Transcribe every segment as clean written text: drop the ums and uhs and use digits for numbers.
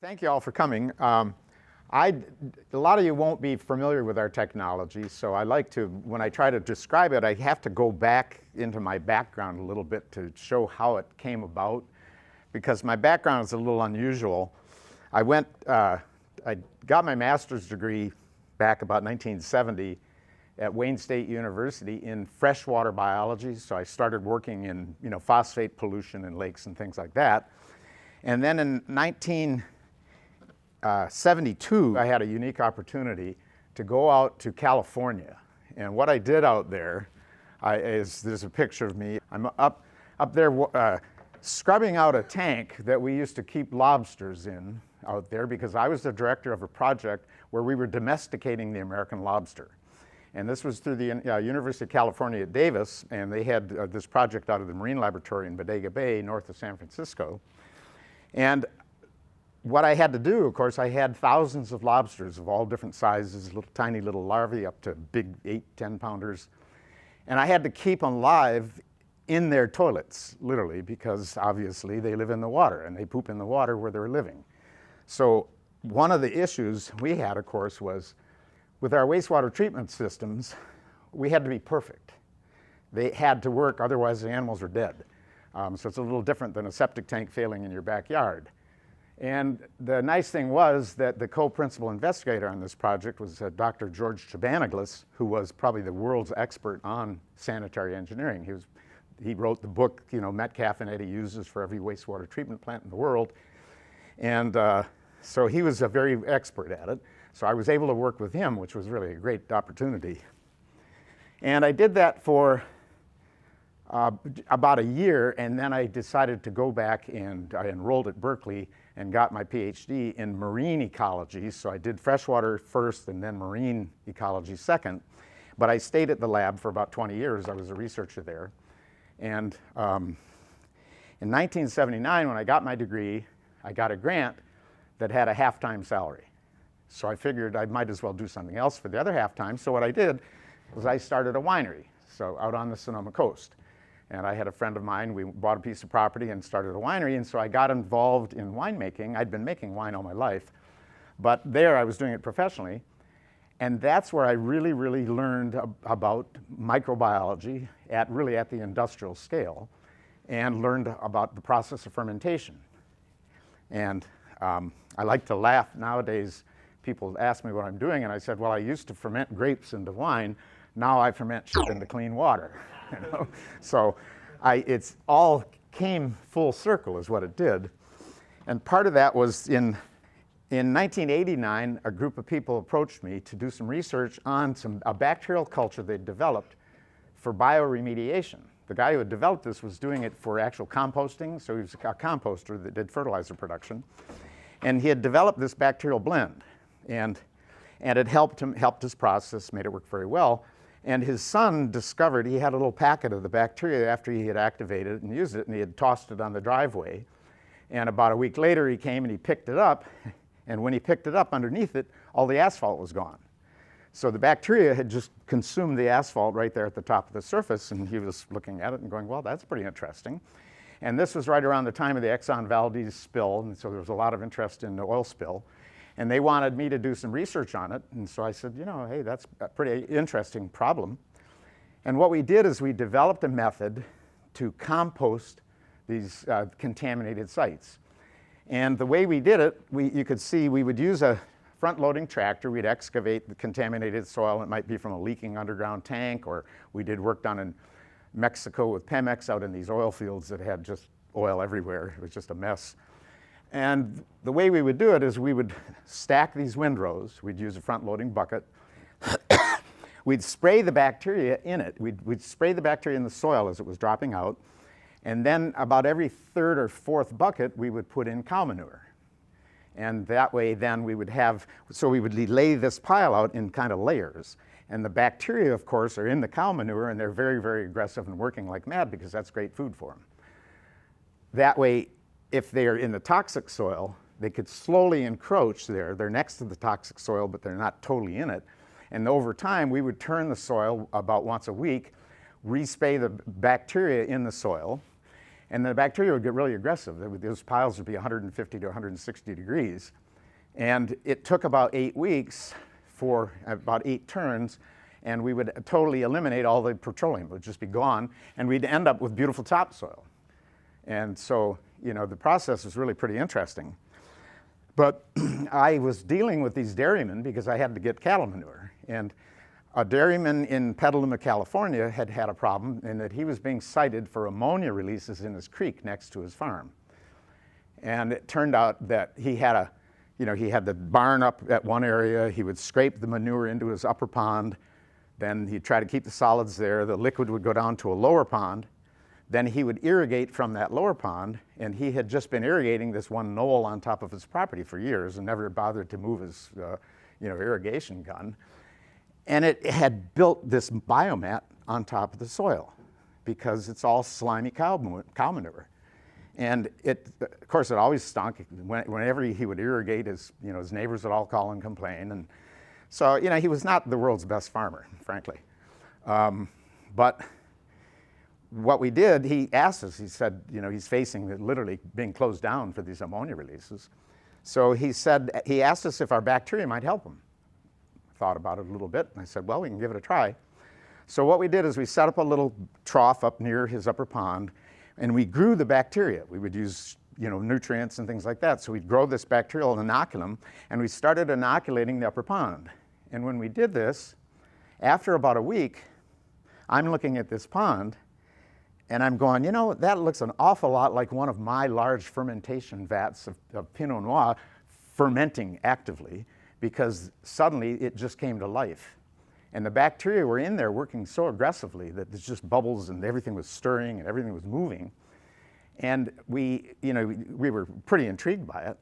Thank you all for coming. A lot of you won't be familiar with our technology, so I like to, when I try to describe it, I have to go back into my background a little bit to show how it came about, because my background is a little unusual. I got my master's degree back about 1970 at Wayne State University in freshwater biology, so I started working in phosphate pollution in lakes and things like that. And then in 1972, I had a unique opportunity to go out to California. And what I did out there there's a picture of me. I'm up there scrubbing out a tank that we used to keep lobsters in out there, because I was the director of a project where we were domesticating the American lobster. And this was through the University of California at Davis, and they had this project out of the Marine Laboratory in Bodega Bay, north of San Francisco. And what I had to do, of course, I had thousands of lobsters of all different sizes, tiny little larvae up to big 8-10 pounders. And I had to keep them live in their toilets, literally, because obviously they live in the water and they poop in the water where they're living. So one of the issues we had, of course, was with our wastewater treatment systems, we had to be perfect. They had to work, otherwise the animals are dead. So it's a little different than a septic tank failing in your backyard. And the nice thing was that the co-principal investigator on this project was Dr. George Chabanaglis, who was probably the world's expert on sanitary engineering. He wrote the book, Metcalf and Eddy uses for every wastewater treatment plant in the world. And so he was a very expert at it. So I was able to work with him, which was really a great opportunity. And I did that for about a year, and then I decided to go back, and I enrolled at Berkeley and got my PhD in marine ecology. So I did freshwater first and then marine ecology second. But I stayed at the lab for about 20 years. I was a researcher there. And in 1979, when I got my degree, I got a grant that had a half-time salary. So I figured I might as well do something else for the other half-time. So what I did was I started a winery, so out on the Sonoma coast. And I had a friend of mine, we bought a piece of property and started a winery, and so I got involved in winemaking. I'd been making wine all my life, but there I was doing it professionally. And that's where I really, really learned about microbiology at the industrial scale, and learned about the process of fermentation. And I like to laugh nowadays. People ask me what I'm doing, and I said, well, I used to ferment grapes into wine. Now I ferment shit into clean water. So it's all came full circle is what it did. And part of that was in 1989, a group of people approached me to do some research on a bacterial culture they'd developed for bioremediation. The guy who had developed this was doing it for actual composting, so he was a composter that did fertilizer production. And he had developed this bacterial blend, and it helped his process, made it work very well. And his son discovered he had a little packet of the bacteria after he had activated it and used it, and he had tossed it on the driveway. And about a week later, he came and he picked it up, and when he picked it up, underneath it, all the asphalt was gone. So the bacteria had just consumed the asphalt right there at the top of the surface, and he was looking at it and going, well, that's pretty interesting. And this was right around the time of the Exxon Valdez spill, and so there was a lot of interest in the oil spill. And they wanted me to do some research on it, and so I said, hey, that's a pretty interesting problem. And what we did is we developed a method to compost these contaminated sites. And the way we did it, you could see we would use a front-loading tractor. We'd excavate the contaminated soil. It might be from a leaking underground tank, or we did work down in Mexico with Pemex out in these oil fields that had just oil everywhere. It was just a mess. And the way we would do it is we would stack these windrows. We'd use a front-loading bucket. We'd spray the bacteria in it. We'd spray the bacteria in the soil as it was dropping out. And then about every third or fourth bucket, we would put in cow manure. And that way then we would lay this pile out in kind of layers. And the bacteria, of course, are in the cow manure, and they're very, very aggressive and working like mad because that's great food for them. That way, if they're in the toxic soil, they could slowly encroach there. They're next to the toxic soil, but they're not totally in it. And over time, we would turn the soil about once a week, respray the bacteria in the soil, And the bacteria would get really aggressive. Those piles would be 150 to 160 degrees. And it took about 8 weeks for about 8 turns, and we would totally eliminate all the petroleum. It would just be gone, and we'd end up with beautiful topsoil. And so, you know, the process was really pretty interesting. But I was dealing with these dairymen because I had to get cattle manure. And a dairyman in Petaluma, California had a problem in that he was being cited for ammonia releases in his creek next to his farm. And it turned out that he had he had the barn up at one area. He would scrape the manure into his upper pond. Then he'd try to keep the solids there. The liquid would go down to a lower pond. Then he would irrigate from that lower pond, and he had just been irrigating this one knoll on top of his property for years and never bothered to move his irrigation gun. And it had built this biomat on top of the soil because it's all slimy cow manure. And of course, it always stunk. Whenever he would irrigate, his neighbors would all call and complain. And so, he was not the world's best farmer, frankly. But what we did, he asked us, he said, he's facing literally being closed down for these ammonia releases. So he asked us if our bacteria might help him. Thought about it a little bit, and I said, well, we can give it a try. So what we did is we set up a little trough up near his upper pond, and we grew the bacteria. We would use nutrients and things like that. So we'd grow this bacterial inoculum, and we started inoculating the upper pond. And when we did this, after about a week, I'm looking at this pond, and I'm going, that looks an awful lot like one of my large fermentation vats of Pinot Noir fermenting actively, because suddenly it just came to life. And the bacteria were in there working so aggressively that there's just bubbles and everything was stirring and everything was moving. And we were pretty intrigued by it.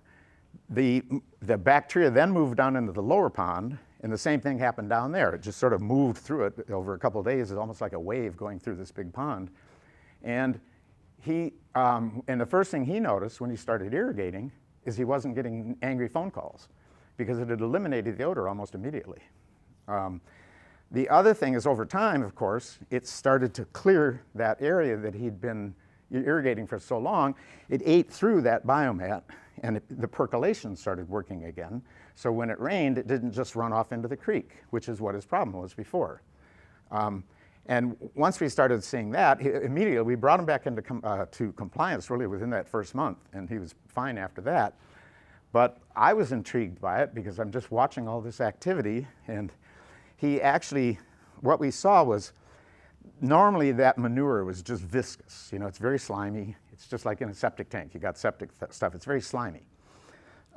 The bacteria then moved down into the lower pond, and the same thing happened down there. It just sort of moved through it over a couple of days. It's almost like a wave going through this big pond. And and the first thing he noticed when he started irrigating is he wasn't getting angry phone calls, because it had eliminated the odor almost immediately. The other thing is, over time, of course, it started to clear that area that he'd been irrigating for so long. It ate through that biomat, and the percolation started working again. So when it rained, it didn't just run off into the creek, which is what his problem was before. And once we started seeing that, immediately we brought him back into to compliance really within that first month, and he was fine after that. But I was intrigued by it because I'm just watching all this activity, and he actually, what we saw was, normally that manure was just viscous. It's very slimy. It's just like in a septic tank. You got septic stuff. It's very slimy.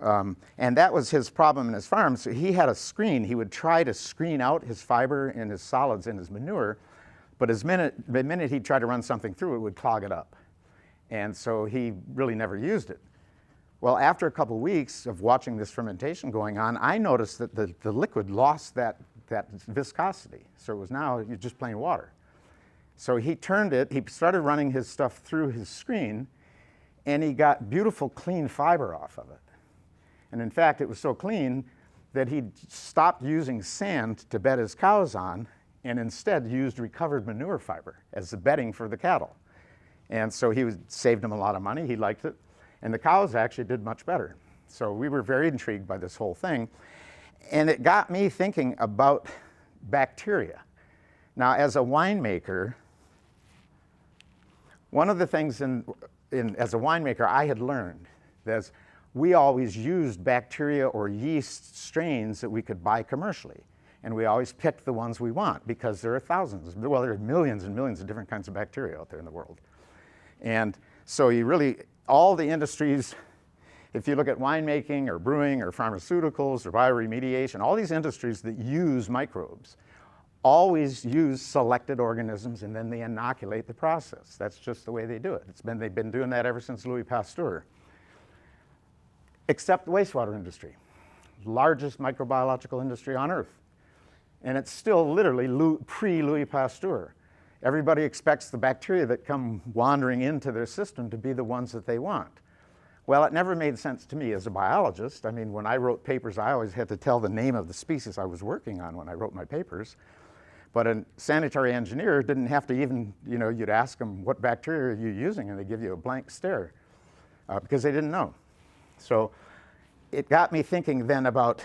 And that was his problem in his farm. So he had a screen. He would try to screen out his fiber and his solids and his manure, but the minute he'd try to run something through, it would clog it up. And so he really never used it. Well, after a couple of weeks of watching this fermentation going on, I noticed that the liquid lost that viscosity. So it was now just plain water. So he started running his stuff through his screen, and he got beautiful, clean fiber off of it. And in fact, it was so clean that he stopped using sand to bed his cows on, and instead used recovered manure fiber as the bedding for the cattle. And so saved him a lot of money. He liked it. And the cows actually did much better. So we were very intrigued by this whole thing. And it got me thinking about bacteria. Now, as a winemaker, one of the things as a winemaker I had learned is we always used bacteria or yeast strains that we could buy commercially. And we always picked the ones we want because there are thousands, well, there are millions and millions of different kinds of bacteria out there in the world. And so all the industries, if you look at winemaking or brewing or pharmaceuticals or bioremediation, all these industries that use microbes always use selected organisms, and then they inoculate the process. That's just the way they do it. They've been doing that ever since Louis Pasteur. Except the wastewater industry, largest microbiological industry on earth. And it's still literally pre-Louis Pasteur. Everybody expects the bacteria that come wandering into their system to be the ones that they want. Well, it never made sense to me as a biologist. I mean, when I wrote papers, I always had to tell the name of the species I was working on when I wrote my papers. But a sanitary engineer didn't have to even, you'd ask them, what bacteria are you using? And they give you a blank stare because they didn't know. So it got me thinking then about,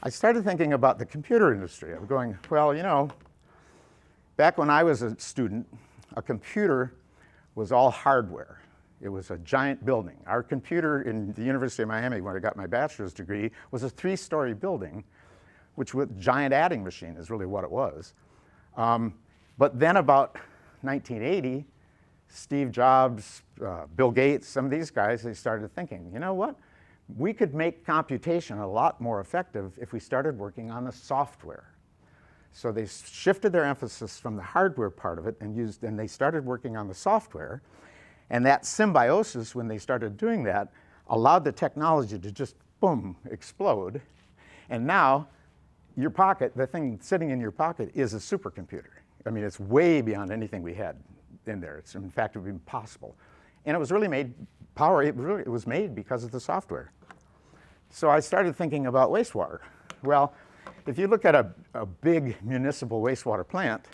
I started thinking about the computer industry. I'm going, well, back when I was a student, a computer was all hardware. It was a giant building. Our computer in the University of Miami, where I got my bachelor's degree, was a 3-story building, which with giant adding machine is really what it was. But then about 1980, Steve Jobs, Bill Gates, some of these guys, they started thinking, you know what? We could make computation a lot more effective if we started working on the software. So they shifted their emphasis from the hardware part of it and they started working on the software. And that symbiosis, when they started doing that, allowed the technology to just, boom, explode. And now, your pocket, the thing sitting in your pocket, is a supercomputer. I mean, it's way beyond anything we had in there. It's, in fact, it would be impossible. And it was really made, it was made because of the software. So I started thinking about wastewater. Well, if you look at a big municipal wastewater plant,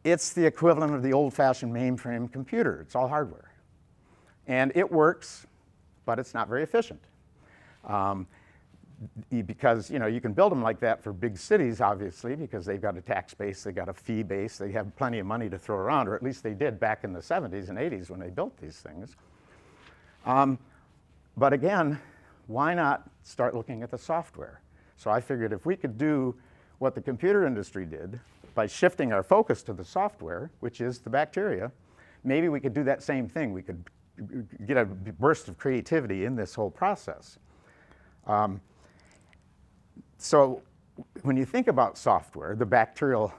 it's the equivalent of the old-fashioned mainframe computer. It's all hardware. And it works, but it's not very efficient. Because you can build them like that for big cities, obviously, because they've got a tax base, they've got a fee base, they have plenty of money to throw around, or at least they did back in the 70s and 80s when they built these things. But again, why not start looking at the software? So I figured if we could do what the computer industry did by shifting our focus to the software, which is the bacteria, maybe we could do that same thing. We could get a burst of creativity in this whole process. So when you think about software, the bacterial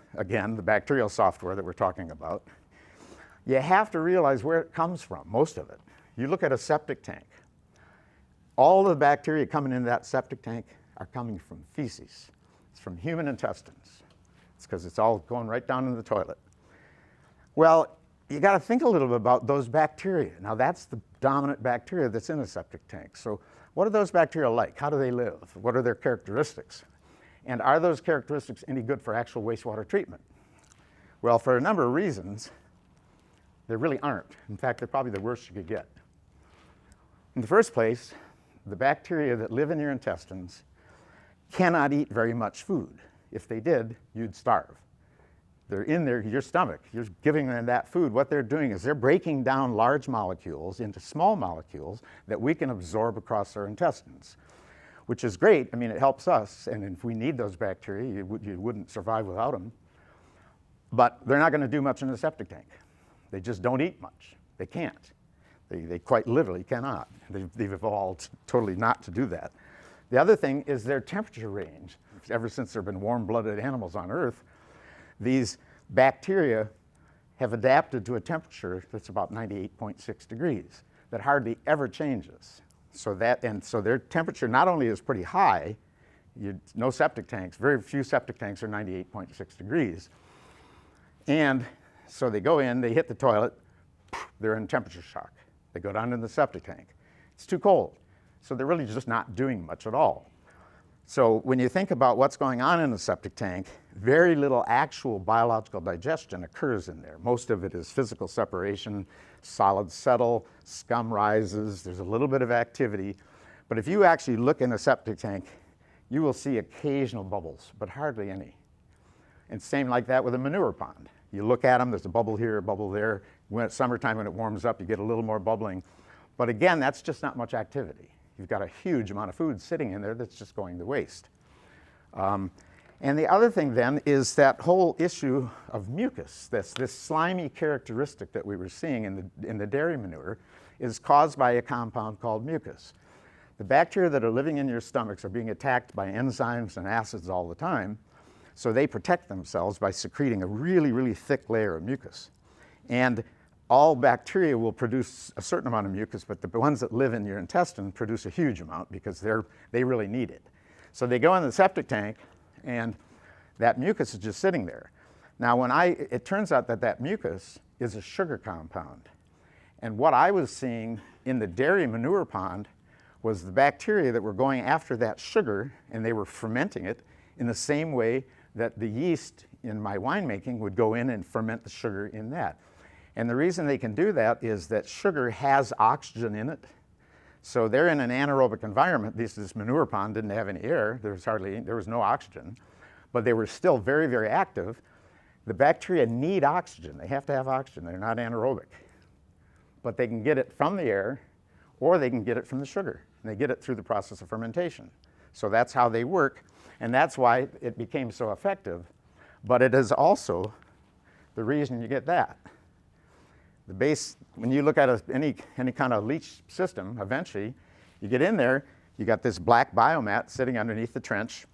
software that we're talking about, you have to realize where it comes from, most of it. You look at a septic tank. All the bacteria coming into that septic tank are coming from feces. It's from human intestines. It's because it's all going right down in the toilet. Well, you got to think a little bit about those bacteria. Now, that's the dominant bacteria that's in a septic tank. So what are those bacteria like? How do they live? What are their characteristics? And are those characteristics any good for actual wastewater treatment? Well, for a number of reasons, they really aren't. In fact, they're probably the worst you could get. In the first place, the bacteria that live in your intestines cannot eat very much food. If they did, you'd starve. They're in there, your stomach. You're giving them that food. What they're doing is they're breaking down large molecules into small molecules that we can absorb across our intestines, which is great. I mean, it helps us. And if we need those bacteria, you wouldn't survive without them. But they're not going to do much in the septic tank. They just don't eat much. They can't. They quite literally cannot. They've evolved totally not to do that. The other thing is their temperature range. Ever since there have been warm-blooded animals on Earth, these bacteria have adapted to a temperature that's about 98.6 degrees that hardly ever changes. So their temperature not only is pretty high, no septic tanks, very few septic tanks are 98.6 degrees. And so they go in, they hit the toilet, they're in temperature shock. They go down in the septic tank. It's too cold. So they're really just not doing much at all. So when you think about what's going on in a septic tank, very little actual biological digestion occurs in there. Most of it is physical separation, solids settle, scum rises, there's a little bit of activity. But if you actually look in a septic tank, you will see occasional bubbles, but hardly any. And same like that with a manure pond. You look at them, there's a bubble here, a bubble there. When it's summertime, when it warms up, you get a little more bubbling. But again, that's just not much activity. You've got a huge amount of food sitting in there that's just going to waste. And the other thing then is that whole issue of mucus, this slimy characteristic that we were seeing in the dairy manure, is caused by a compound called mucus. The bacteria that are living in your stomachs are being attacked by enzymes and acids all the time, so they protect themselves by secreting a really, really thick layer of mucus. And all bacteria will produce a certain amount of mucus, but the ones that live in your intestine produce a huge amount because they really need it. So they go in the septic tank, and that mucus is just sitting there. Now, it turns out that mucus is a sugar compound. And what I was seeing in the dairy manure pond was the bacteria that were going after that sugar, and they were fermenting it in the same way that the yeast in my winemaking would go in and ferment the sugar in that. And the reason they can do that is that sugar has oxygen in it. So they're in an anaerobic environment. This manure pond didn't have any air. There was no oxygen, but they were still very, very active. The bacteria need oxygen. They have to have oxygen. They're not anaerobic. But they can get it from the air, or they can get it from the sugar. And they get it through the process of fermentation. So that's how they work, and that's why it became so effective. But it is also the reason you get that. The base, when you look at any kind of leach system, eventually, you get in there, you got this black biomat sitting underneath the trench,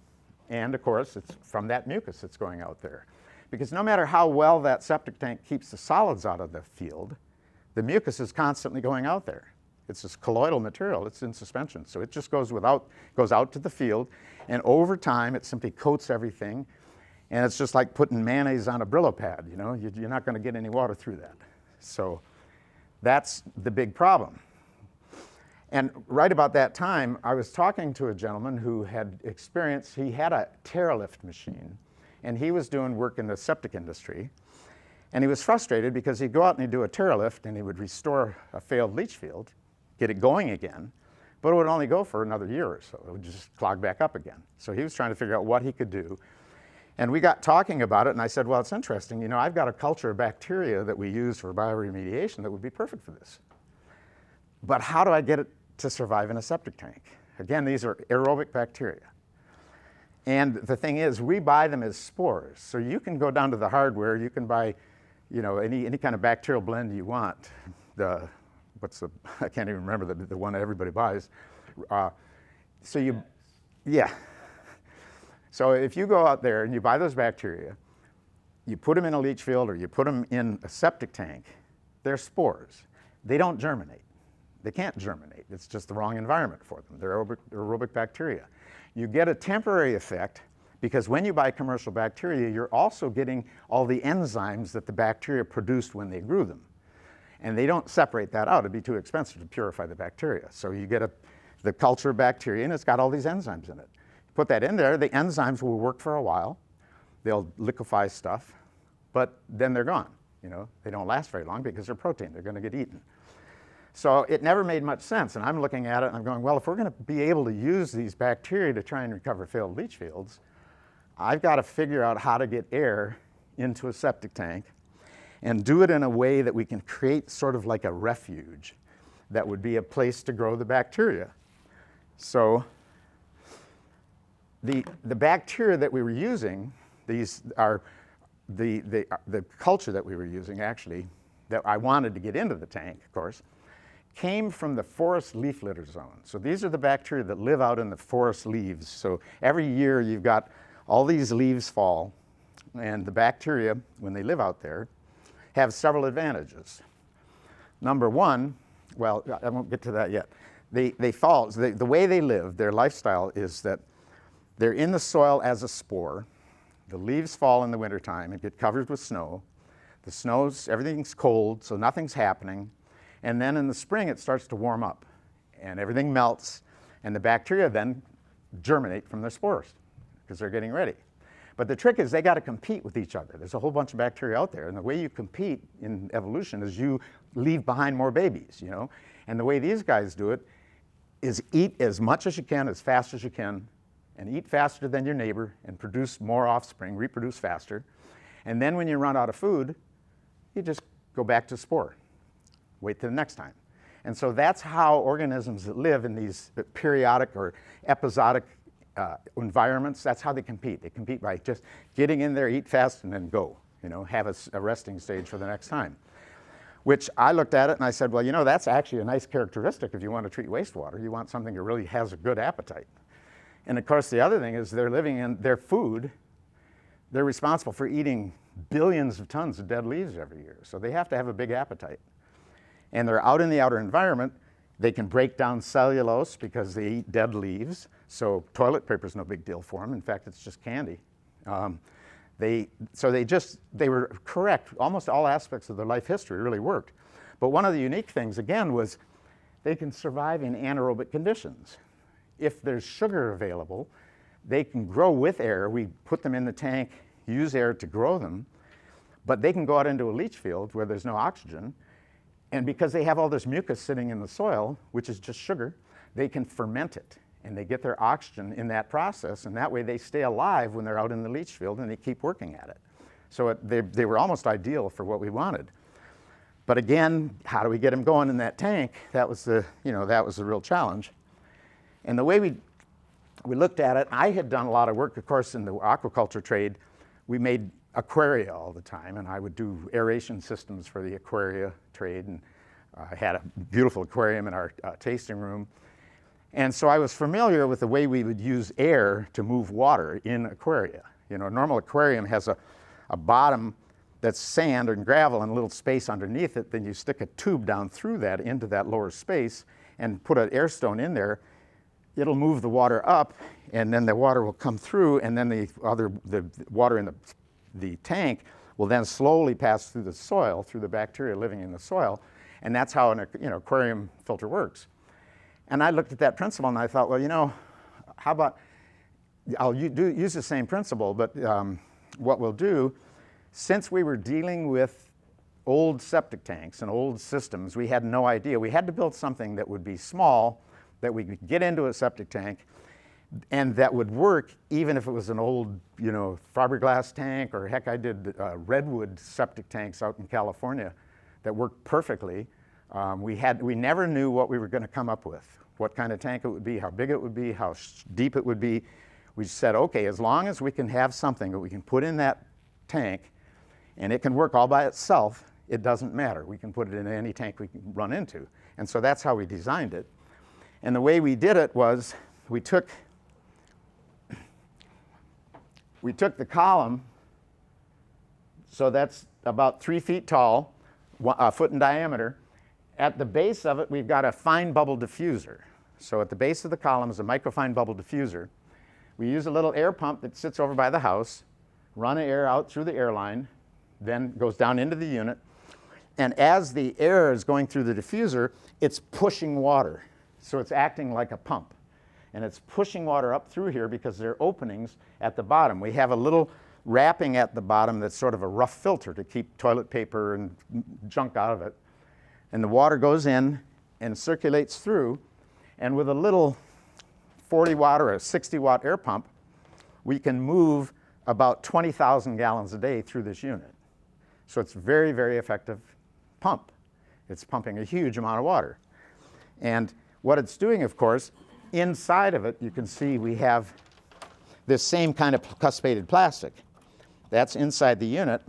and of course, it's from that mucus that's going out there. Because no matter how well that septic tank keeps the solids out of the field, the mucus is constantly going out there. It's this colloidal material, it's in suspension. So it just goes out to the field, and over time, it simply coats everything, and it's just like putting mayonnaise on a Brillo pad, you know? You're not gonna get any water through that. So that's the big problem. And right about that time, I was talking to a gentleman who had experience, he had a Terralift machine, and he was doing work in the septic industry. And he was frustrated because he'd go out and he'd do a Terralift and he would restore a failed leach field, get it going again, but it would only go for another year or so. It would just clog back up again. So he was trying to figure out what he could do. And we got talking about it, and I said, well, it's interesting. You know, I've got a culture of bacteria that we use for bioremediation that would be perfect for this. But how do I get it to survive in a septic tank? Again, these are aerobic bacteria. And the thing is, we buy them as spores. So you can go down to the hardware, you can buy, you know, any kind of bacterial blend you want. I can't even remember the one that everybody buys. So if you go out there and you buy those bacteria, you put them in a leach field or you put them in a septic tank, they're spores. They don't germinate. They can't germinate. It's just the wrong environment for them. They're aerobic bacteria. You get a temporary effect because when you buy commercial bacteria, you're also getting all the enzymes that the bacteria produced when they grew them. And they don't separate that out. It'd be too expensive to purify the bacteria. So you get the culture of bacteria, and it's got all these enzymes in it. Put that in there, the enzymes will work for a while. They'll liquefy stuff, but then they're gone. You know, they don't last very long because they're protein. They're going to get eaten. So it never made much sense. And I'm looking at it and I'm going, well, if we're going to be able to use these bacteria to try and recover failed leach fields, I've got to figure out how to get air into a septic tank and do it in a way that we can create sort of like a refuge that would be a place to grow the bacteria. So the bacteria that we were using, these are the culture that we were using actually, that I wanted to get into the tank, of course, came from the forest leaf litter zone. So these are the bacteria that live out in the forest leaves. So every year you've got all these leaves fall, and the bacteria, when they live out there, have several advantages. Number one, well, I won't get to that yet. They fall, the way they live, their lifestyle is that they're in the soil as a spore. The leaves fall in the wintertime and get covered with snow. The snow's, everything's cold, so nothing's happening. And then in the spring, it starts to warm up and everything melts, and the bacteria then germinate from their spores because they're getting ready. But the trick is they got to compete with each other. There's a whole bunch of bacteria out there, and the way you compete in evolution is you leave behind more babies, you know? And the way these guys do it is eat as much as you can, as fast as you can, and eat faster than your neighbor and produce more offspring, reproduce faster. And then when you run out of food, you just go back to spore. Wait till the next time. And so that's how organisms that live in these periodic or episodic environments, that's how they compete. They compete by just getting in there, eat fast, and then go, you know, have a resting stage for the next time. Which I looked at it and I said, well, you know, that's actually a nice characteristic if you want to treat wastewater. You want something that really has a good appetite. And of course, the other thing is they're living in their food. They're responsible for eating billions of tons of dead leaves every year. So they have to have a big appetite. And they're out in the outer environment. They can break down cellulose because they eat dead leaves. So toilet paper is no big deal for them. In fact, it's just candy. They were correct. Almost all aspects of their life history really worked. But one of the unique things, again, was they can survive in anaerobic conditions. If there's sugar available, they can grow with air. We put them in the tank use air to grow them, but they can go out into a leach field where there's no oxygen, and because they have all this mucus sitting in the soil, which is just sugar, they can ferment it, and they get their oxygen in that process, and that way they stay alive when they're out in the leach field and they keep working at it. So they were almost ideal for what we wanted. But again, how do we get them going in that tank? That was the real challenge. And the way we looked at it, I had done a lot of work, of course, in the aquaculture trade. We made Aquaria all the time, and I would do aeration systems for the Aquaria trade, and I had a beautiful aquarium in our tasting room. And so I was familiar with the way we would use air to move water in Aquaria. You know, a normal aquarium has a bottom that's sand and gravel and a little space underneath it. Then you stick a tube down through that into that lower space and put an air stone in there. It'll move the water up, and then the water will come through, and then the water in the tank will then slowly pass through the soil, through the bacteria living in the soil, and that's how an aquarium filter works. And I looked at that principle and I thought, well, how about I'll use the same principle, but what we'll do, since we were dealing with old septic tanks and old systems, we had no idea. We had to build something that would be small, that we could get into a septic tank, and that would work even if it was an old, fiberglass tank, or heck, I did redwood septic tanks out in California that worked perfectly. We never knew what we were going to come up with, what kind of tank it would be, how big it would be, how deep it would be. We said, okay, as long as we can have something that we can put in that tank and it can work all by itself, it doesn't matter. We can put it in any tank we can run into. And so that's how we designed it. And the way we did it was we took the column, so that's about 3 feet tall, a foot in diameter. At the base of it, we've got a fine bubble diffuser. So at the base of the column is a microfine bubble diffuser. We use a little air pump that sits over by the house, run air out through the air line, then goes down into the unit. And as the air is going through the diffuser, it's pushing water. So it's acting like a pump. And it's pushing water up through here because there are openings at the bottom. We have a little wrapping at the bottom that's sort of a rough filter to keep toilet paper and junk out of it. And the water goes in and circulates through. And with a little 40 watt or a 60 watt air pump, we can move about 20,000 gallons a day through this unit. So it's a very, very effective pump. It's pumping a huge amount of water. And what it's doing, of course, inside of it, you can see we have this same kind of cuspated plastic. That's inside the unit.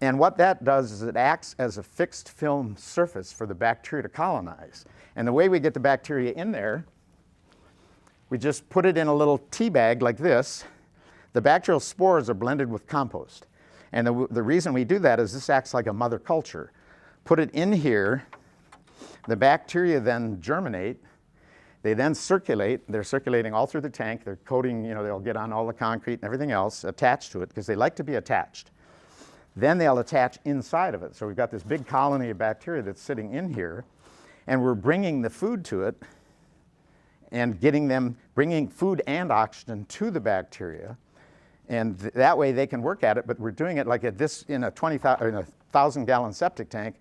And what that does is it acts as a fixed film surface for the bacteria to colonize. And the way we get the bacteria in there, we just put it in a little tea bag like this. The bacterial spores are blended with compost. And the reason we do that is this acts like a mother culture. Put it in here, the bacteria then germinate, they then circulate. They're circulating all through the tank. They're coating, they'll get on all the concrete and everything else attached to it because they like to be attached. Then they'll attach inside of it. So we've got this big colony of bacteria that's sitting in here, and we're bringing the food to it and bringing food and oxygen to the bacteria. And that way they can work at it, but we're doing it like in a 1,000 gallon septic tank.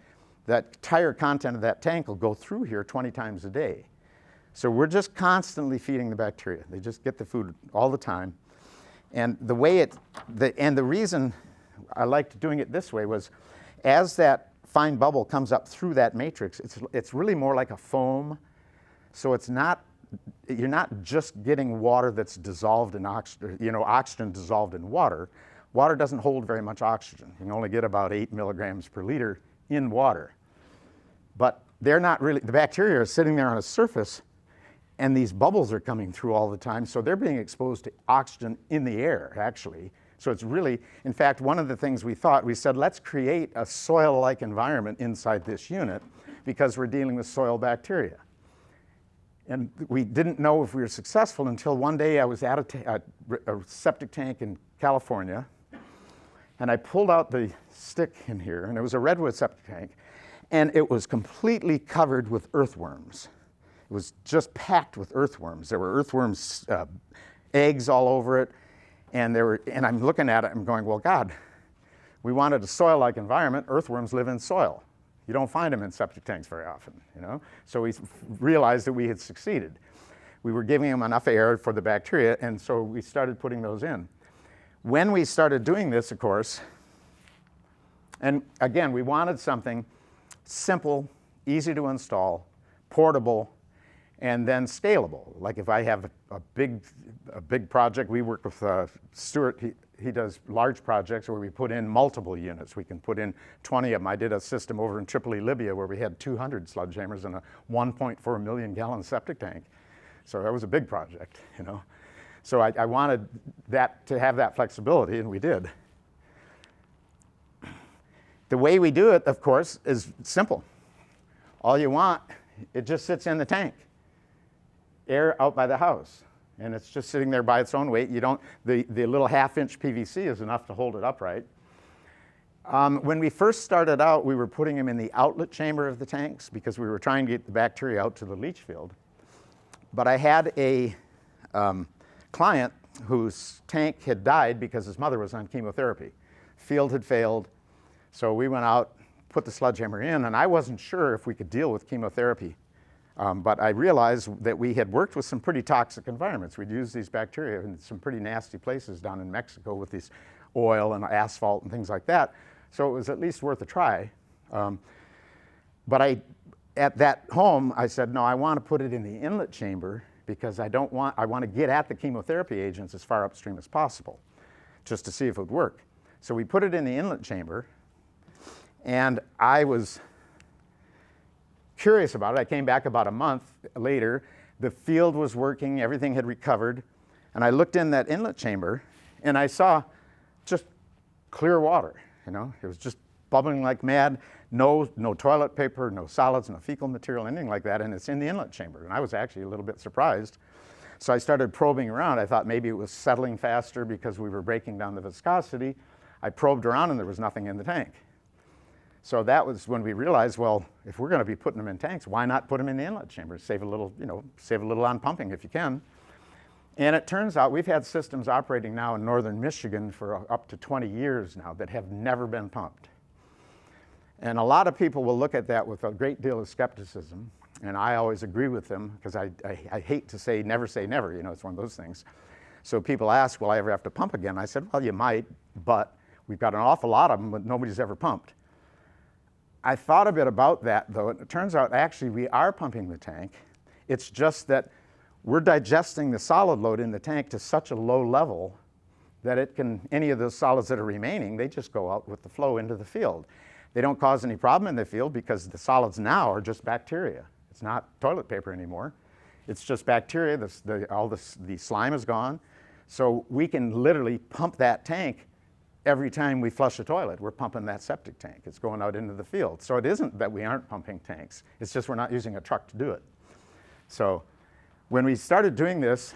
That entire content of that tank will go through here 20 times a day. So we're just constantly feeding the bacteria. They just get the food all the time. And the reason I liked doing it this way was, as that fine bubble comes up through that matrix, it's really more like a foam. So you're not just getting water that's dissolved in oxygen dissolved in water. Water doesn't hold very much oxygen. You can only get about 8 milligrams per liter in water. But they're not really, the bacteria are sitting there on a surface, and these bubbles are coming through all the time, so they're being exposed to oxygen in the air, actually. So it's really, in fact, one of the things we said, let's create a soil-like environment inside this unit because we're dealing with soil bacteria. And we didn't know if we were successful until one day I was at a septic tank in California, and I pulled out the stick in here, and it was a redwood septic tank, and it was completely covered with earthworms. It was just packed with earthworms. There were earthworms, eggs all over it, And I'm looking at it, I'm going, well, God, we wanted a soil-like environment. Earthworms live in soil. You don't find them in septic tanks very often, you know? So we realized that we had succeeded. We were giving them enough air for the bacteria, and so we started putting those in. When we started doing this, of course, and again, we wanted something simple, easy to install, portable, and then scalable. Like if I have a big project, we work with Stuart, he does large projects where we put in multiple units. We can put in 20 of them. I did a system over in Tripoli, Libya, where we had 200 SludgeHammers in a 1.4 million gallon septic tank. So that was a big project, you know. So I wanted that to have that flexibility, and we did. The way we do it, of course, is simple. All you want, it just sits in the tank. Air out by the house. And it's just sitting there by its own weight. The little half-inch PVC is enough to hold it upright. When we first started out, we were putting them in the outlet chamber of the tanks because we were trying to get the bacteria out to the leach field. But I had a client whose tank had died because his mother was on chemotherapy. Field had failed, so we went out, put the SludgeHammer in, and I wasn't sure if we could deal with chemotherapy. But I realized that we had worked with some pretty toxic environments. We'd used these bacteria in some pretty nasty places down in Mexico with this oil and asphalt and things like that. So it was at least worth a try. But at that home, I said, no, I want to put it in the inlet chamber because I want to get at the chemotherapy agents as far upstream as possible, just to see if it would work. So we put it in the inlet chamber, and I was curious about it. I came back about a month later. The field was working, everything had recovered, and I looked in that inlet chamber, and I saw just clear water, you know? It was just bubbling like mad, no toilet paper, no solids, no fecal material, anything like that, and it's in the inlet chamber. And I was actually a little bit surprised. So I started probing around. I thought maybe it was settling faster because we were breaking down the viscosity. I probed around, and there was nothing in the tank. So that was when we realized, well, if we're going to be putting them in tanks, why not put them in the inlet chamber? Save a little, save a little on pumping if you can. And it turns out we've had systems operating now in northern Michigan for up to 20 years now that have never been pumped. And a lot of people will look at that with a great deal of skepticism, and I always agree with them because I hate to say never, it's one of those things. So people ask, will I ever have to pump again? I said, well, you might, but we've got an awful lot of them, but nobody's ever pumped. I thought a bit about that, though, and it turns out actually we are pumping the tank. It's just that we're digesting the solid load in the tank to such a low level that any of those solids that are remaining, they just go out with the flow into the field. They don't cause any problem in the field because the solids now are just bacteria. It's not toilet paper anymore. It's just bacteria. The slime is gone. So we can literally pump that tank every time we flush a toilet. We're pumping that septic tank. It's going out into the field. So it isn't that we aren't pumping tanks. It's just we're not using a truck to do it. So when we started doing this,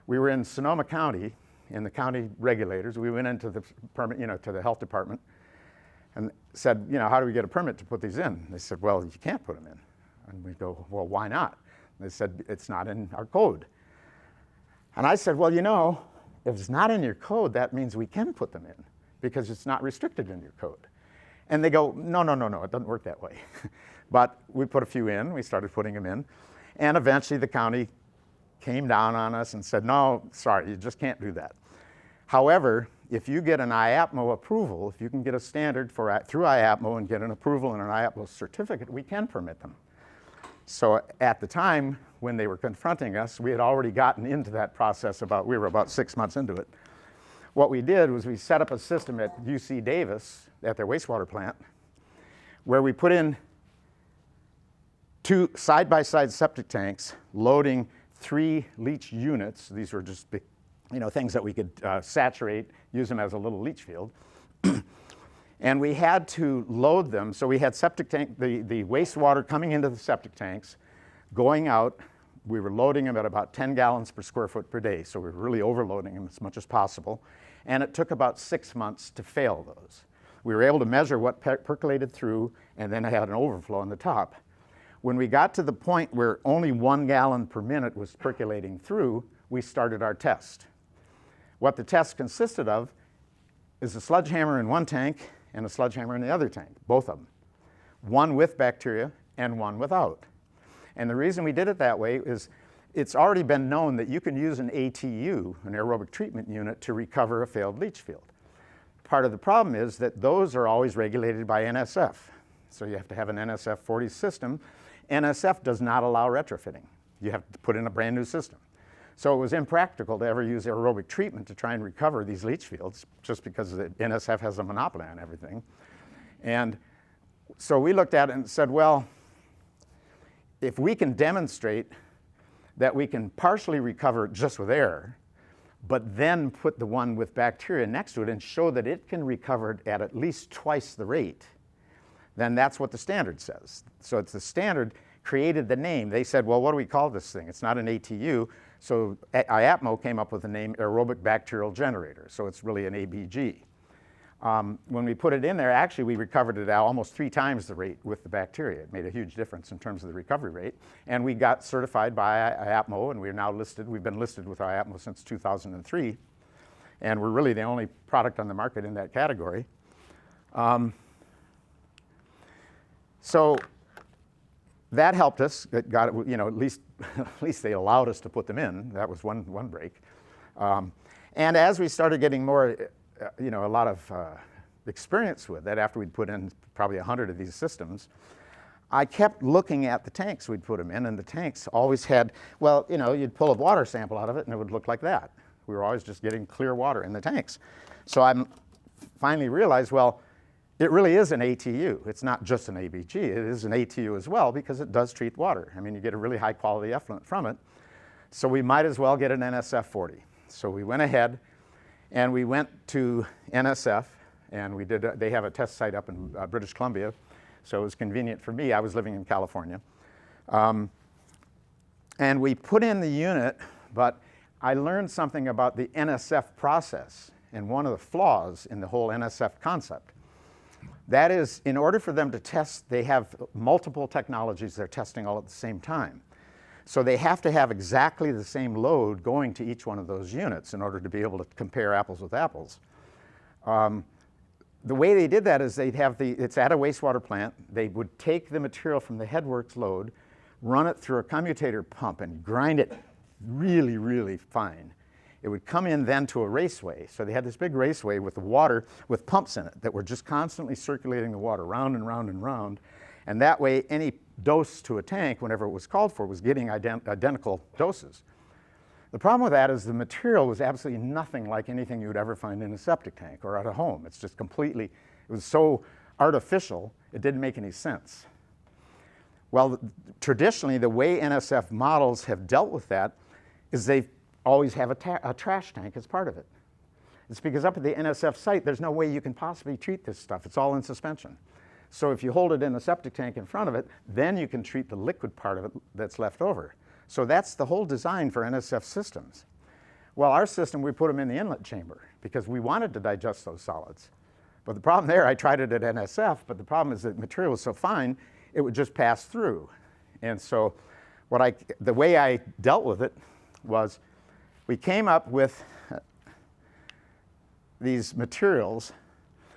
we were in Sonoma County, in the county regulators. We went into the permit, to the health department and said, how do we get a permit to put these in? They said, well, you can't put them in. And we go, well, why not? And they said, it's not in our code. And I said, well, if it's not in your code, that means we can put them in because it's not restricted in your code. And they go, no, it doesn't work that way. But we put a few in, we started putting them in, and eventually the county came down on us and said, no, sorry, you just can't do that. However, if you get an IAPMO approval, if you can get a standard through IAPMO and get an approval and an IAPMO certificate, we can permit them. So at the time when they were confronting us, we had already gotten into that process we were about 6 months into it. What we did was we set up a system at UC Davis, at their wastewater plant, where we put in 2 side-by-side septic tanks loading 3 leach units. These were just big, things that we could saturate, use them as a little leach field. And we had to load them. So we had septic tank, the wastewater coming into the septic tanks, going out. We were loading them at about 10 gallons per square foot per day. So we were really overloading them as much as possible. And it took about 6 months to fail those. We were able to measure what percolated through and then had an overflow on the top. When we got to the point where only 1 gallon per minute was percolating through, we started our test. What the test consisted of is a SludgeHammer in one tank and a SludgeHammer in the other tank, both of them. One with bacteria and one without. And the reason we did it that way is it's already been known that you can use an ATU, an aerobic treatment unit, to recover a failed leach field. Part of the problem is that those are always regulated by NSF. So you have to have an NSF 40 system. NSF does not allow retrofitting. You have to put in a brand new system. So it was impractical to ever use aerobic treatment to try and recover these leach fields, just because the NSF has a monopoly on everything. And so we looked at it and said, well, if we can demonstrate that we can partially recover just with air, but then put the one with bacteria next to it and show that it can recover at least twice the rate, then that's what the standard says. So it's the standard created the name. They said, well, what do we call this thing? It's not an ATU. So IAPMO came up with the name aerobic bacterial generator. So it's really an ABG. When we put it in there, actually we recovered it at almost 3 times the rate with the bacteria. It made a huge difference in terms of the recovery rate. And we got certified by IAPMO, and we're now listed. We've been listed with IAPMO since 2003. And we're really the only product on the market in that category. So that helped us. It got, you know, at least they allowed us to put them in. That was one break. And as we started getting more, you know, a lot of experience with that, after we'd put in probably 100 of these systems, I kept looking at the tanks we'd put them in, and the tanks always had, well, you know, you'd pull a water sample out of it and it would look like that. We were always just getting clear water in the tanks. So I finally realized, well, it really is an ATU. It's not just an ABG. It is an ATU as well, because it does treat water. I mean, you get a really high quality effluent from it. So we might as well get an NSF 40. So we went ahead and we went to NSF, and we did. They have a test site up in British Columbia, so it was convenient for me. I was living in California. And we put in the unit, but I learned something about the NSF process and one of the flaws in the whole NSF concept. That is, in order for them to test, they have multiple technologies they're testing all at the same time. So they have to have exactly the same load going to each one of those units in order to be able to compare apples with apples. The way they did that is they'd have it's at a wastewater plant. They would take the material from the headworks load, run it through a commutator pump and grind it really, really fine. It would come in then to a raceway. So they had this big raceway with the water, with pumps in it that were just constantly circulating the water round and round and round. And that way, any dose to a tank, whenever it was called for, was getting identical doses. The problem with that is the material was absolutely nothing like anything you would ever find in a septic tank or at a home. It's just completely, it was so artificial, it didn't make any sense. Well, traditionally, the way NSF models have dealt with that is they always have a trash tank as part of it. It's because up at the NSF site, there's no way you can possibly treat this stuff. It's all in suspension. So if you hold it in a septic tank in front of it, then you can treat the liquid part of it that's left over. So that's the whole design for NSF systems. Well, our system, we put them in the inlet chamber because we wanted to digest those solids. But the problem there, I tried it at NSF, but the problem is that the material was so fine, it would just pass through. And so the way I dealt with it was we came up with these materials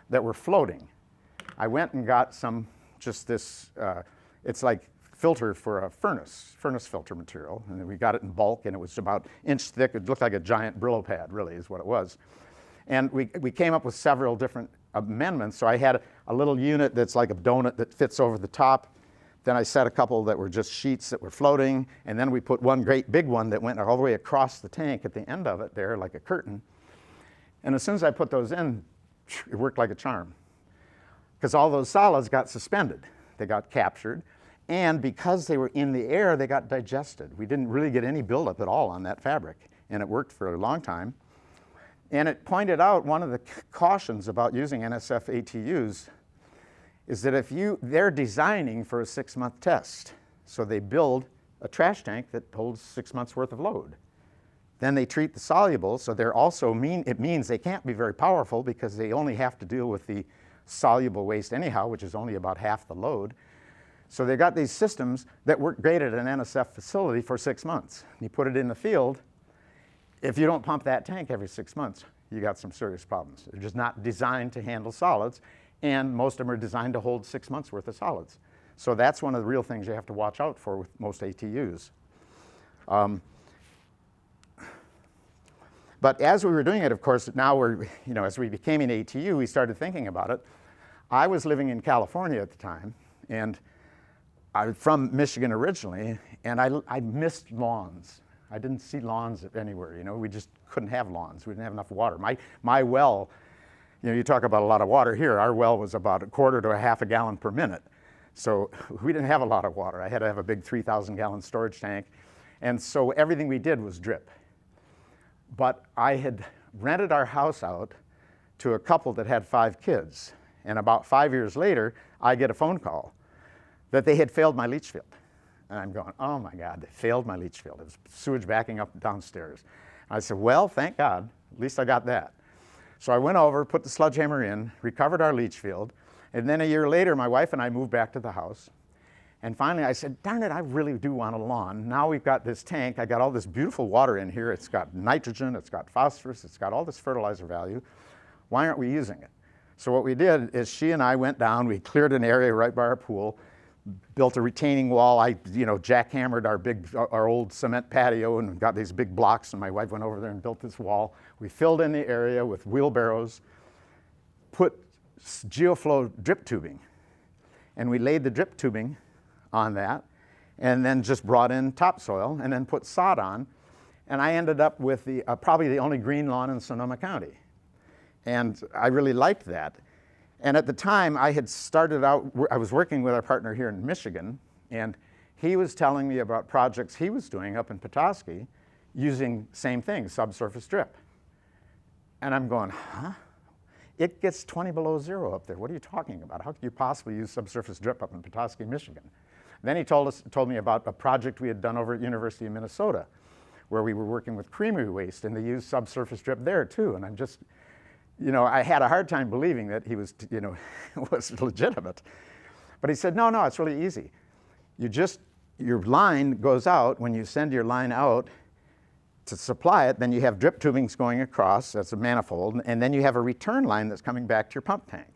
that were floating. I went and got it's like filter for a furnace filter material, and then we got it in bulk, and it was about inch thick. It looked like a giant Brillo pad, really, is what it was. And we came up with several different amendments. So I had a little unit that's like a donut that fits over the top. Then I set a couple that were just sheets that were floating, and then we put one great big one that went all the way across the tank at the end of it there, like a curtain. And as soon as I put those in, it worked like a charm, because all those solids got suspended. They got captured, and because they were in the air, they got digested. We didn't really get any buildup at all on that fabric, and it worked for a long time. And it pointed out one of the cautions about using NSF ATUs is that they're designing for a 6-month test. So they build a trash tank that holds 6 months worth of load. Then they treat the soluble, so it means they can't be very powerful because they only have to deal with the soluble waste anyhow, which is only about half the load. So they got these systems that work great at an NSF facility for 6 months. You put it in the field, if you don't pump that tank every 6 months, you got some serious problems. They're just not designed to handle solids, and most of them are designed to hold 6 months worth of solids. So that's one of the real things you have to watch out for with most ATUs. But as we were doing it, of course, now as we became an ATU, we started thinking about it. I was living in California at the time, and I'm from Michigan originally, and I missed lawns. I didn't see lawns anywhere, we just couldn't have lawns. We didn't have enough water. My well, you talk about a lot of water here, our well was about 1/4 to 1/2 a gallon per minute. So we didn't have a lot of water. I had to have a big 3,000 gallon storage tank. And so everything we did was drip. But I had rented our house out to a couple that had 5 kids. And about 5 years later, I get a phone call that they had failed my leach field. And I'm going, oh my God, they failed my leach field. It was sewage backing up downstairs. I said, well, thank God, at least I got that. So I went over, put the SludgeHammer in, recovered our leach field, and then a year later, my wife and I moved back to the house. And finally I said, darn it, I really do want a lawn. Now we've got this tank, I got all this beautiful water in here, it's got nitrogen, it's got phosphorus, it's got all this fertilizer value. Why aren't we using it? So what we did is she and I went down, we cleared an area right by our pool, built a retaining wall. I jackhammered our old cement patio and got these big blocks, and my wife went over there and built this wall. We filled in the area with wheelbarrows, put geoflow drip tubing, and we laid the drip tubing on that, and then just brought in topsoil and then put sod on, and I ended up with probably the only green lawn in Sonoma County. And I really liked that. And at the time, I had started out, I was working with our partner here in Michigan, and he was telling me about projects he was doing up in Petoskey using same thing, subsurface drip. And I'm going, huh? It gets 20 below zero up there. What are you talking about? How could you possibly use subsurface drip up in Petoskey, Michigan? Then he told me about a project we had done over at University of Minnesota, where we were working with creamery waste, and they used subsurface drip there too. And I'm just, I had a hard time believing that he was, was legitimate. But he said, no, it's really easy. Your line goes out, when you send your line out to supply it, then you have drip tubings going across, that's a manifold, and then you have a return line that's coming back to your pump tank.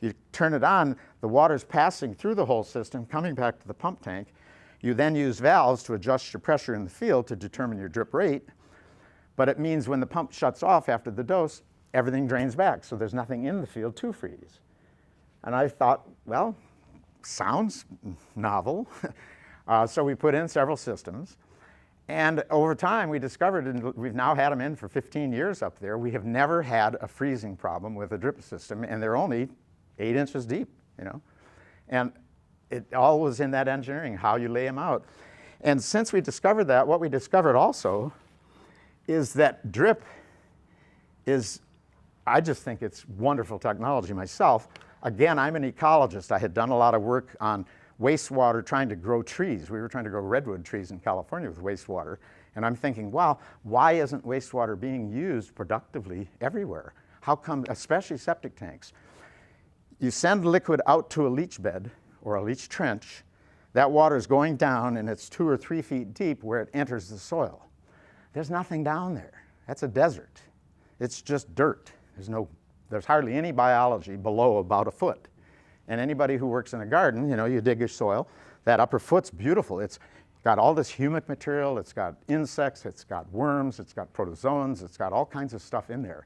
You turn it on, the water's passing through the whole system, coming back to the pump tank. You then use valves to adjust your pressure in the field to determine your drip rate, but it means when the pump shuts off after the dose, everything drains back, so there's nothing in the field to freeze. And I thought, well, sounds novel. So we put in several systems, and over time we discovered, and we've now had them in for 15 years up there, we have never had a freezing problem with a drip system, and they're only 8 inches deep, And it all was in that engineering, how you lay them out. And since we discovered that, what we discovered also is that drip is, I just think it's wonderful technology myself. Again, I'm an ecologist. I had done a lot of work on wastewater trying to grow trees. We were trying to grow redwood trees in California with wastewater. And I'm thinking, wow, why isn't wastewater being used productively everywhere? How come, especially septic tanks? You send liquid out to a leach bed or a leach trench, that water is going down and it's 2 or 3 feet deep where it enters the soil. There's nothing down there. That's a desert. It's just dirt. There's hardly any biology below about a foot. And anybody who works in a garden, you dig your soil, that upper foot's beautiful. It's got all this humic material, it's got insects, it's got worms, it's got protozoans, it's got all kinds of stuff in there.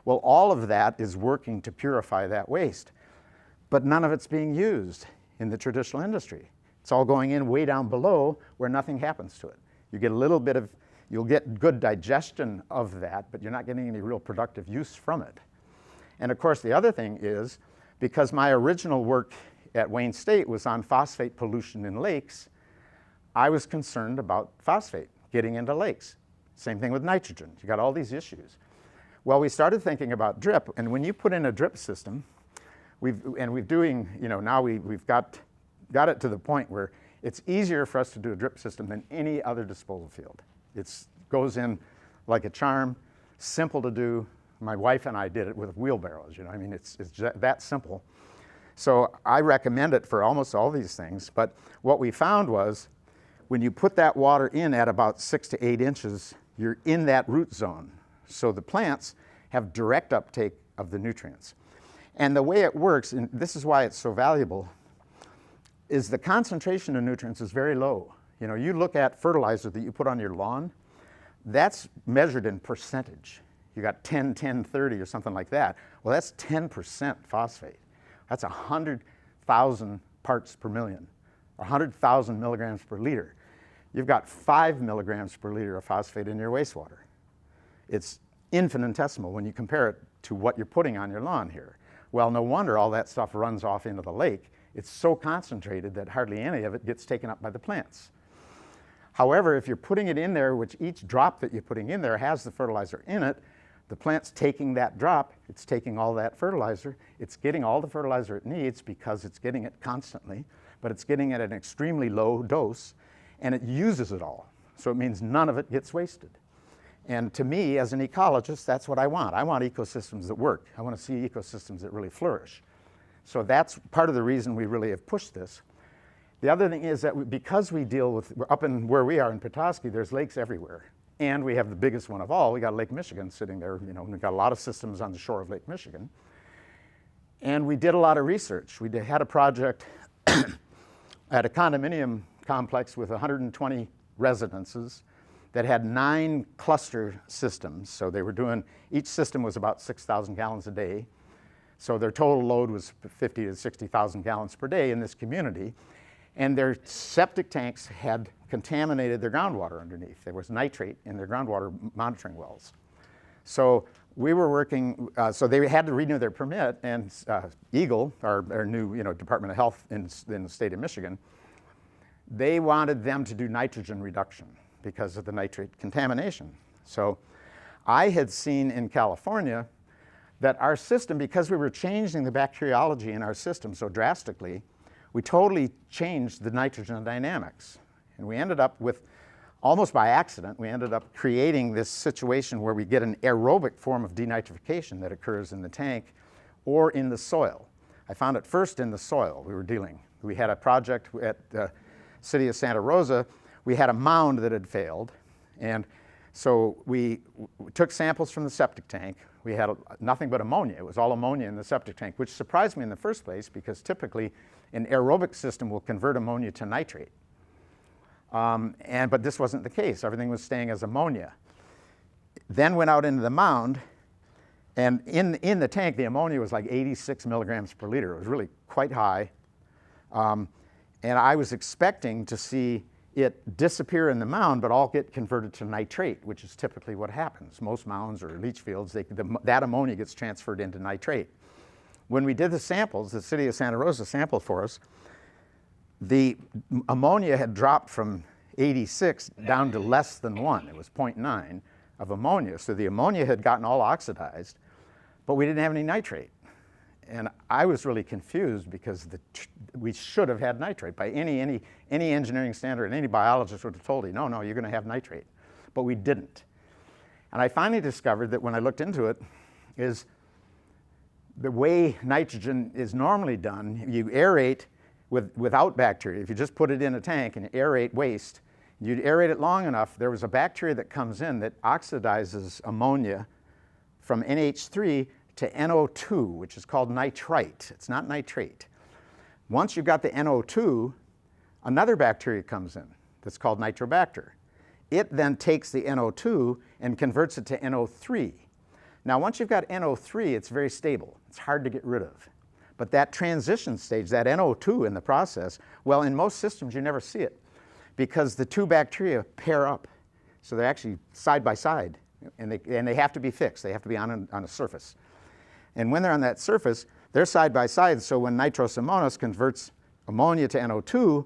Well, all of that is working to purify that waste. But none of it's being used in the traditional industry. It's all going in way down below where nothing happens to it. You get a little bit of, you'll get good digestion of that, but you're not getting any real productive use from it. And of course, the other thing is, because my original work at Wayne State was on phosphate pollution in lakes, I was concerned about phosphate getting into lakes. Same thing with nitrogen. You got all these issues. Well, we started thinking about drip, and when you put in a drip system, we've got it to the point where it's easier for us to do a drip system than any other disposal field. It goes in like a charm, simple to do. My wife and I did it with wheelbarrows, it's that simple. So I recommend it for almost all these things, but what we found was when you put that water in at about 6 to 8 inches, you're in that root zone. So the plants have direct uptake of the nutrients. And the way it works, and this is why it's so valuable, is the concentration of nutrients is very low. You know, you look at fertilizer that you put on your lawn, that's measured in percentage. You got 10, 10, 30 or something like that. Well, that's 10% phosphate. That's 100,000 parts per million, 100,000 milligrams per liter. You've got 5 milligrams per liter of phosphate in your wastewater. It's infinitesimal when you compare it to what you're putting on your lawn here. Well, no wonder all that stuff runs off into the lake. It's so concentrated that hardly any of it gets taken up by the plants. However, if you're putting it in there, which each drop that you're putting in there has the fertilizer in it, the plant's taking that drop, it's taking all that fertilizer, it's getting all the fertilizer it needs because it's getting it constantly, but it's getting it at an extremely low dose, and it uses it all. So it means none of it gets wasted. And to me, as an ecologist, that's what I want. I want ecosystems that work. I want to see ecosystems that really flourish. So that's part of the reason we really have pushed this. The other thing is that because we deal with, up in where we are in Petoskey, there's lakes everywhere. And we have the biggest one of all. We got Lake Michigan sitting there. You know, we've got a lot of systems on the shore of Lake Michigan. And we did a lot of research. We had a project at a condominium complex with 120 residences that had 9 cluster systems. So they were doing, each system was about 6,000 gallons a day. So their total load was 50 to 60,000 gallons per day in this community. And their septic tanks had contaminated their groundwater underneath. There was nitrate in their groundwater monitoring wells. So we were working, so they had to renew their permit, and Eagle, our new Department of Health in the state of Michigan, they wanted them to do nitrogen reduction because of the nitrate contamination. So I had seen in California that our system, because we were changing the bacteriology in our system so drastically, we totally changed the nitrogen dynamics. And we ended up with, almost by accident, we ended up creating this situation where we get an aerobic form of denitrification that occurs in the tank or in the soil. I found it first in the soil we were dealing. We had a project at the city of Santa Rosa. We had a mound that had failed. And so we took samples from the septic tank. We had nothing but ammonia. It was all ammonia in the septic tank, which surprised me in the first place because typically an aerobic system will convert ammonia to nitrate. But this wasn't the case. Everything was staying as ammonia. Then went out into the mound, and in the tank, the ammonia was like 86 milligrams per liter. It was really quite high. And I was expecting to see it disappear in the mound, but all get converted to nitrate, which is typically what happens. Most mounds or leach fields, that ammonia gets transferred into nitrate. When we did the samples, the city of Santa Rosa sampled for us, the ammonia had dropped from 86 down to less than 1. It was 0.9 of ammonia. So the ammonia had gotten all oxidized, but we didn't have any nitrate. And I was really confused because we should have had nitrate. By any engineering standard, and any biologist would have told you, no, you're going to have nitrate. But we didn't. And I finally discovered that when I looked into it, is the way nitrogen is normally done, you aerate without bacteria. If you just put it in a tank and aerate waste, you'd aerate it long enough, there was a bacteria that comes in that oxidizes ammonia from NH3 to NO2, which is called nitrite. It's not nitrate. Once you've got the NO2, another bacteria comes in that's called Nitrobacter. It then takes the NO2 and converts it to NO3. Now, once you've got NO3, it's very stable. It's hard to get rid of. But that transition stage, that NO2 in the process, well, in most systems, you never see it because the two bacteria pair up. So they're actually side by side, and they have to be fixed. They have to be on a surface. And when they're on that surface, they're side by side. So when nitrosomonas converts ammonia to NO2,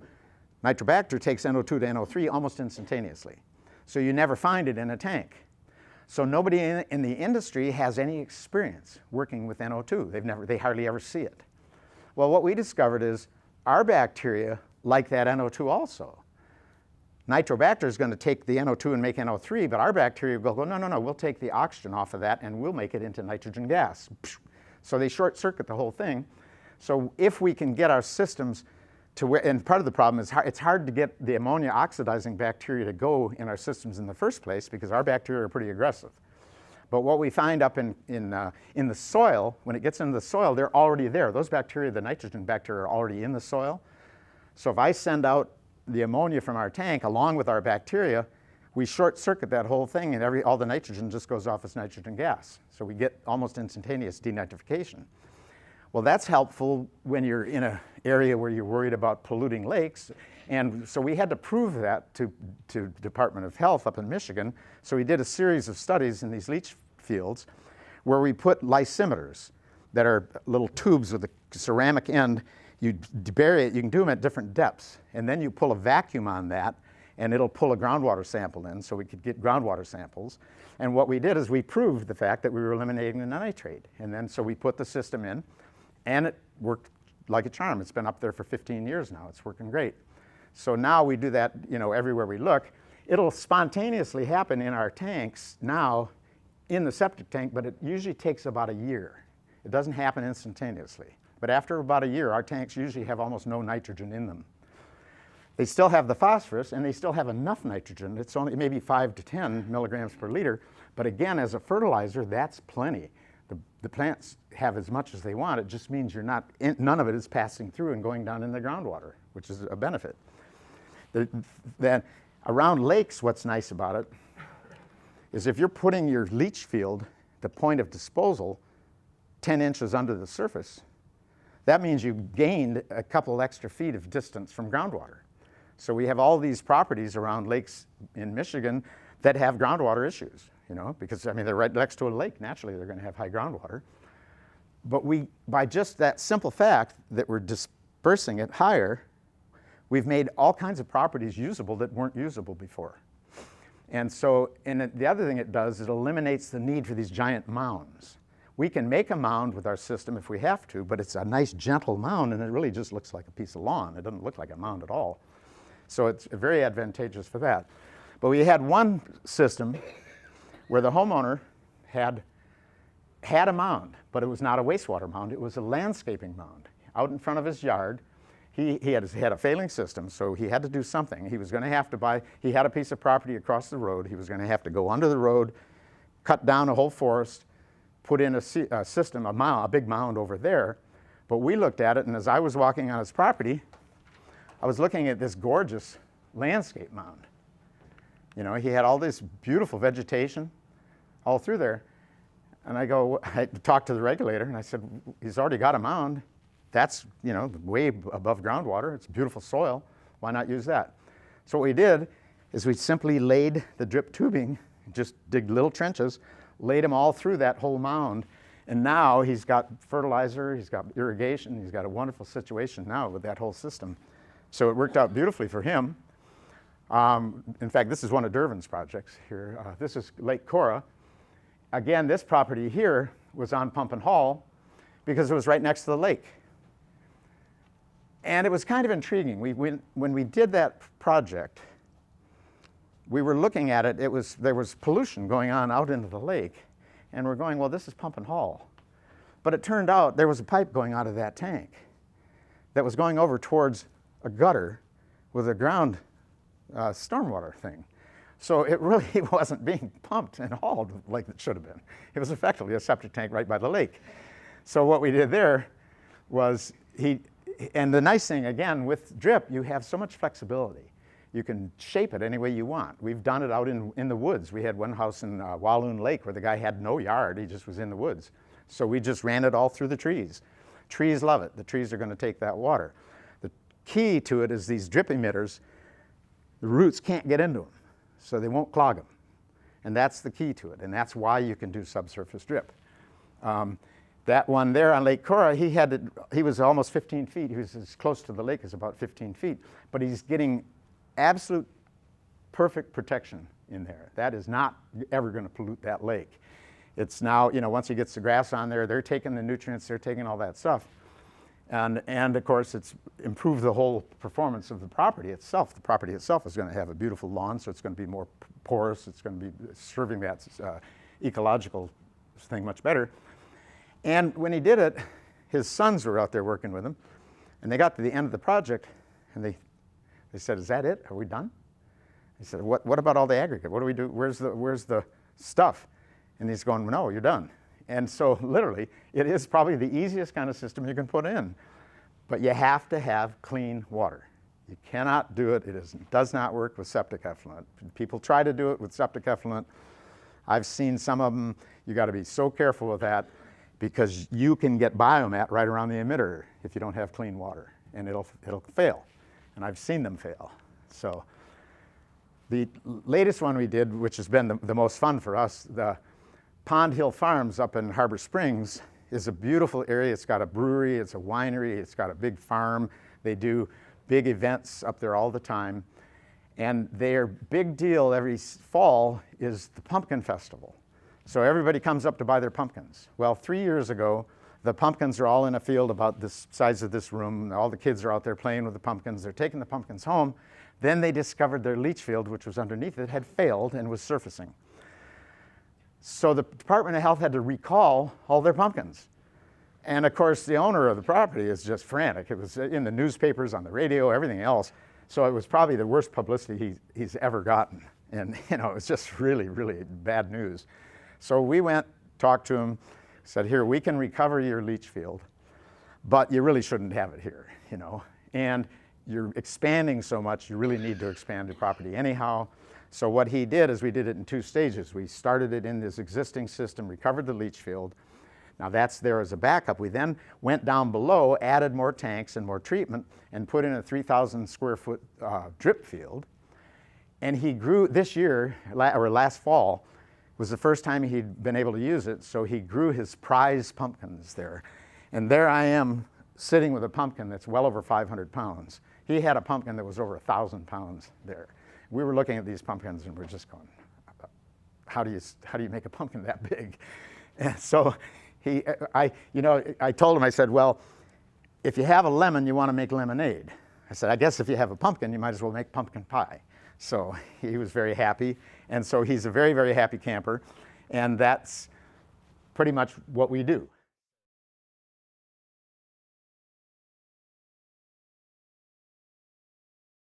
Nitrobacter takes NO2 to NO3 almost instantaneously. So you never find it in a tank. So nobody in the industry has any experience working with NO2. They hardly ever see it. Well, what we discovered is our bacteria like that NO2 also. Nitrobacter is going to take the NO2 and make NO3, but our bacteria will go, no, we'll take the oxygen off of that and we'll make it into nitrogen gas. So they short circuit the whole thing. So if we can get our systems and part of the problem is it's hard to get the ammonia oxidizing bacteria to go in our systems in the first place because our bacteria are pretty aggressive. But what we find up in the soil, when it gets into the soil, they're already there. Those bacteria, the nitrogen bacteria, are already in the soil. So if I send out the ammonia from our tank along with our bacteria, we short circuit that whole thing and all the nitrogen just goes off as nitrogen gas. So we get almost instantaneous denitrification. Well, that's helpful when you're in an area where you're worried about polluting lakes. And so we had to prove that to Department of Health up in Michigan. So we did a series of studies in these leach fields where we put lysimeters that are little tubes with a ceramic end. You bury it, you can do them at different depths. And then you pull a vacuum on that and it'll pull a groundwater sample in so we could get groundwater samples. And what we did is we proved the fact that we were eliminating the nitrate. And then so we put the system in and it worked like a charm. It's been up there for 15 years now. It's working great. So now we do that, everywhere we look. It'll spontaneously happen in our tanks now in the septic tank, but it usually takes about a year. It doesn't happen instantaneously. But after about a year, our tanks usually have almost no nitrogen in them. They still have the phosphorus and they still have enough nitrogen. It's only maybe 5 to 10 milligrams per liter. But again, as a fertilizer, that's plenty. The plants have as much as they want. It just means none of it is passing through and going down in the groundwater, which is a benefit. Then around lakes, what's nice about it is if you're putting your leach field, the point of disposal, 10 inches under the surface, that means you gained a couple extra feet of distance from groundwater. So we have all these properties around lakes in Michigan that have groundwater issues, because they're right next to a lake. Naturally, they're going to have high groundwater. But by just that simple fact that we're dispersing it higher, we've made all kinds of properties usable that weren't usable before. And the other thing it does is it eliminates the need for these giant mounds. We can make a mound with our system if we have to, but it's a nice gentle mound and it really just looks like a piece of lawn. It doesn't look like a mound at all. So it's very advantageous for that. But we had one system where the homeowner had a mound, but it was not a wastewater mound. It was a landscaping mound out in front of his yard. He had a failing system, so he had to do something. He was going to have to he had a piece of property across the road. He was going to have to go under the road, cut down a whole forest, put in a system, a big mound over there. But we looked at it, and as I was walking on his property, I was looking at this gorgeous landscape mound. He had all this beautiful vegetation all through there. And I talked to the regulator, and I said, he's already got a mound. That's, way above groundwater. It's beautiful soil. Why not use that? So what we did is we simply laid the drip tubing, just dig little trenches, laid them all through that whole mound. And now he's got fertilizer, he's got irrigation, he's got a wonderful situation now with that whole system. So it worked out beautifully for him. In fact, this is one of Dervin's projects here. This is Lake Cora. Again, this property here was on Pump and Haul because it was right next to the lake. And it was kind of intriguing. When we did that project, we were looking at it, there was pollution going on out into the lake. And we're going, well, this is Pump and Haul. But it turned out there was a pipe going out of that tank that was going over towards a gutter with a ground stormwater thing. So it really wasn't being pumped and hauled like it should have been. It was effectively a septic tank right by the lake. So what we did there was and the nice thing, again, with drip, you have so much flexibility. You can shape it any way you want. We've done it out in the woods. We had one house in Walloon Lake where the guy had no yard. He just was in the woods. So we just ran it all through the trees. Trees love it. The trees are going to take that water. The key to it is these drip emitters, the roots can't get into them, so they won't clog them. And that's the key to it, and that's why you can do subsurface drip. That one there on Lake Cora, he was almost 15 feet. He was as close to the lake as about 15 feet, but he's getting absolute perfect protection in there. That is not ever going to pollute that lake. It's now, once he gets the grass on there, they're taking the nutrients, they're taking all that stuff. And of course, it's improved the whole performance of the property itself. The property itself is going to have a beautiful lawn, so it's going to be more porous. It's going to be serving that ecological thing much better. And when he did it, his sons were out there working with him, and they got to the end of the project, And they said, is that it? Are we done? He said, what about all the aggregate? What do we do? Where's the stuff? And he's going, no, you're done. And so literally, it is probably the easiest kind of system you can put in. But you have to have clean water. You cannot do it. It does not work with septic effluent. People try to do it with septic effluent. I've seen some of them. You got to be so careful with that because you can get biomat right around the emitter if you don't have clean water, and it'll fail. And I've seen them fail. So the latest one we did, which has been the most fun for us, the Pond Hill Farms up in Harbor Springs is a beautiful area. It's got a brewery, it's a winery, it's got a big farm. They do big events up there all the time. And their big deal every fall is the pumpkin festival. So everybody comes up to buy their pumpkins. Well, 3 years ago, the pumpkins are all in a field about this size of this room. All the kids are out there playing with the pumpkins. They're taking the pumpkins home. Then they discovered their leach field, which was underneath it, had failed and was surfacing. So the Department of Health had to recall all their pumpkins. And of course, the owner of the property is just frantic. It was in the newspapers, on the radio, everything else. So it was probably the worst publicity he's ever gotten. And it was just really, really bad news. So we went, talked to him, said, here, we can recover your leach field, but you really shouldn't have it here, And you're expanding so much, you really need to expand the property anyhow. So what he did is we did it in 2 stages. We started it in this existing system, recovered the leach field. Now that's there as a backup. We then went down below, added more tanks and more treatment, and put in a 3,000 square foot drip field. And he grew this year, or last fall, was the first time he'd been able to use it, so he grew his prize pumpkins there. And there I am sitting with a pumpkin that's well over 500 pounds. He had a pumpkin that was over 1,000 pounds there. We were looking at these pumpkins and we're just going, how do you make a pumpkin that big? And so I told him, I said, well, if you have a lemon, you want to make lemonade. I said, I guess if you have a pumpkin, you might as well make pumpkin pie. So he was very happy. And so he's a very, very happy camper. And that's pretty much what we do.